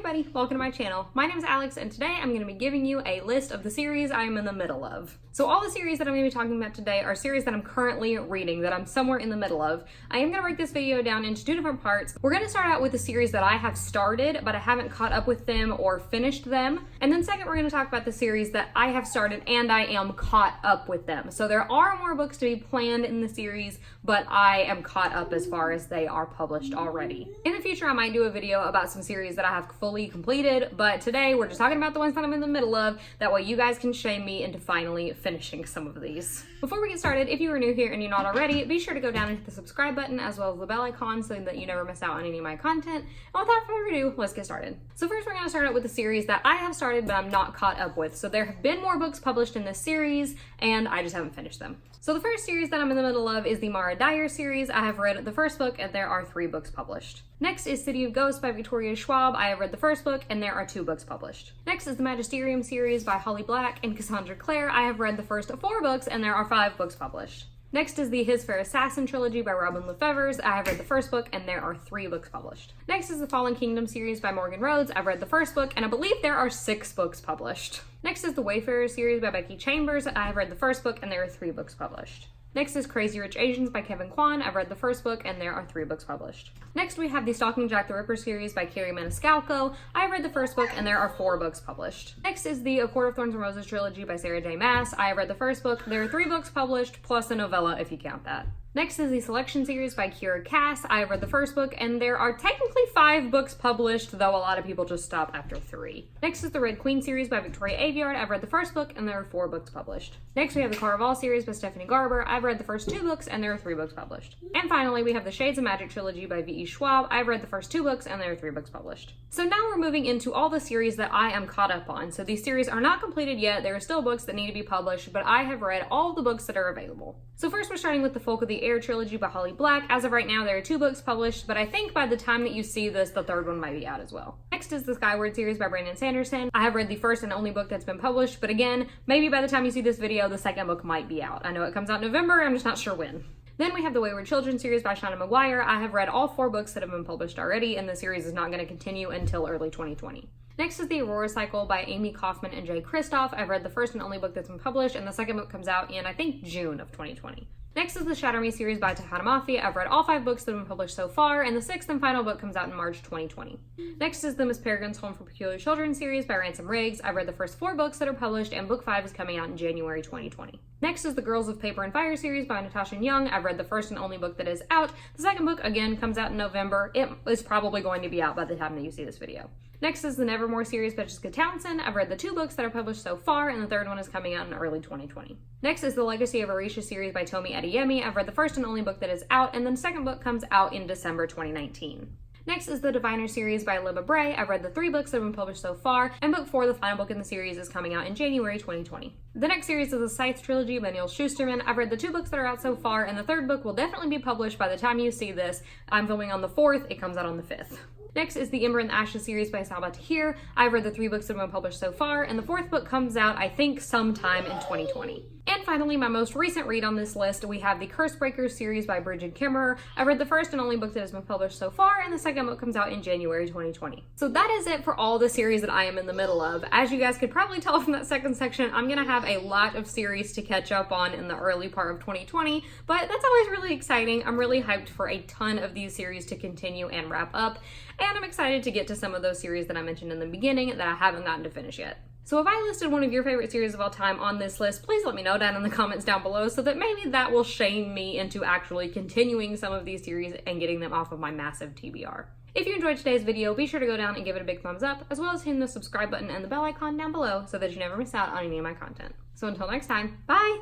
everybody, welcome to my channel. My name is Alex and today I'm going to be giving you a list of the series I am in the middle of. So all the series that I'm going to be talking about today are series that I'm currently reading, that I'm somewhere in the middle of. I am going to break this video down into two different parts. We're going to start out with the series that I have started but I haven't caught up with them or finished them. And then second, we're going to talk about the series that I have started and I am caught up with them. So there are more books to be planned in the series, but I am caught up as far as they are published already. In the future, I might do a video about some series that I have fully completed, but today we're just talking about the ones that I'm in the middle of. That way you guys can shame me into finally finishing some of these. Before we get started, if you are new here and you're not already, be sure to go down and hit the subscribe button as well as the bell icon so that you never miss out on any of my content. And without further ado, let's get started. So first we're going to start out with the series that I have started but I'm not caught up with. So there have been more books published in this series and I just haven't finished them. So the first series that I'm in the middle of is the Mara Dyer series. I have read the first book and there are 3 books published. Next is City of Ghosts by Victoria Schwab. I have read the first book and there are 2 books published. Next is the Magisterium series by Holly Black and Cassandra Clare. I have read the first 4 books and there are 5 books published. Next is the His Fair Assassin trilogy by Robin Lefevre. I have read the first book and there are 3 books published. Next is the Fallen Kingdom series by Morgan Rhodes. I've read the first book and I believe there are 6 books published. Next is the Wayfarer series by Becky Chambers. I have read the first book and there are 3 books published. Next is Crazy Rich Asians by Kevin Kwan. I've read the first book and there are 3 books published. Next we have the Stalking Jack the Ripper series by Carrie Maniscalco. I have read the first book and there are 4 books published. Next is the A Court of Thorns and Roses trilogy by Sarah J. Maas. I have read the first book. There are 3 books published plus a novella if you count that. Next is the Selection series by Kira Cass. I have read the first book and there are technically 5 books published, though a lot of people just stop after 3. Next is the Red Queen series by Victoria Aveyard. I've read the first book and there are 4 books published. Next we have the Caraval series by Stephanie Garber. I've read the first 2 books and there are 3 books published. And finally we have the Shades of Magic trilogy by V.E. Schwab. I've read the first 2 books and there are 3 books published. So now we're moving into all the series that I am caught up on. So these series are not completed yet. There are still books that need to be published, but I have read all the books that are available. So first we're starting with the Folk of the Air trilogy by Holly Black. As of right now, there are 2 books published, but I think by the time that you see this, the 3rd one might be out as well. Next is the Skyward series by Brandon Sanderson. I have read the first and only book that's been published, but again, maybe by the time you see this video, the 2nd book might be out. I know it comes out in November, I'm just not sure when. Then we have the Wayward Children series by Shauna Maguire. I have read all 4 books that have been published already, and the series is not going to continue until early 2020. Next is the Aurora Cycle by Amy Kaufman and Jay Kristoff. I've read the first and only book that's been published, and the 2nd book comes out in, I think, June of 2020. Next is the Shatter Me series by Tahana Mafi. I've read all 5 books that have been published so far, and the 6th and final book comes out in March 2020. Next is the Miss Peregrine's Home for Peculiar Children series by Ransom Riggs. I've read the first 4 books that are published, and book 5 is coming out in January 2020. Next is the Girls of Paper and Fire series by Natasha Young. I've read the first and only book that is out. The 2nd book, again, comes out in November. It is probably going to be out by the time that you see this video. Next is the Nevermore series by Jessica Townsend. I've read the 2 books that are published so far, and the 3rd one is coming out in early 2020. Next is the Legacy of Orisha series by Tomi Adeyemi. I've read the first and only book that is out, and then the 2nd book comes out in December 2019. Next is the Diviner series by Libba Bray. I've read the 3 books that have been published so far, and book 4, the final book in the series, is coming out in January 2020. The next series is the Scythe trilogy by Neil Shusterman. I've read the 2 books that are out so far, and the 3rd book will definitely be published by the time you see this. I'm filming on the 4th, it comes out on the 5th. Next is the Ember and the Ashes series by Salma Tahir. I've read the 3 books that have been published so far, and the 4th book comes out, I think, sometime in 2020. And finally, my most recent read on this list, we have the Cursebreakers series by Bridget Kimmerer. I've read the first and only book that has been published so far, and the 2nd book comes out in January 2020. So that is it for all the series that I am in the middle of. As you guys could probably tell from that 2nd section, I'm gonna have a lot of series to catch up on in the early part of 2020, but that's always really exciting. I'm really hyped for a ton of these series to continue and wrap up, and I'm excited to get to some of those series that I mentioned in the beginning that I haven't gotten to finish yet. So if I listed one of your favorite series of all time on this list, please let me know down in the comments down below so that maybe that will shame me into actually continuing some of these series and getting them off of my massive TBR. If you enjoyed today's video, be sure to go down and give it a big thumbs up, as well as hitting the subscribe button and the bell icon down below so that you never miss out on any of my content. So until next time, bye!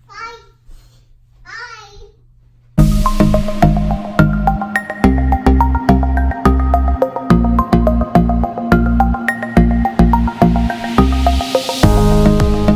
Bye. Bye.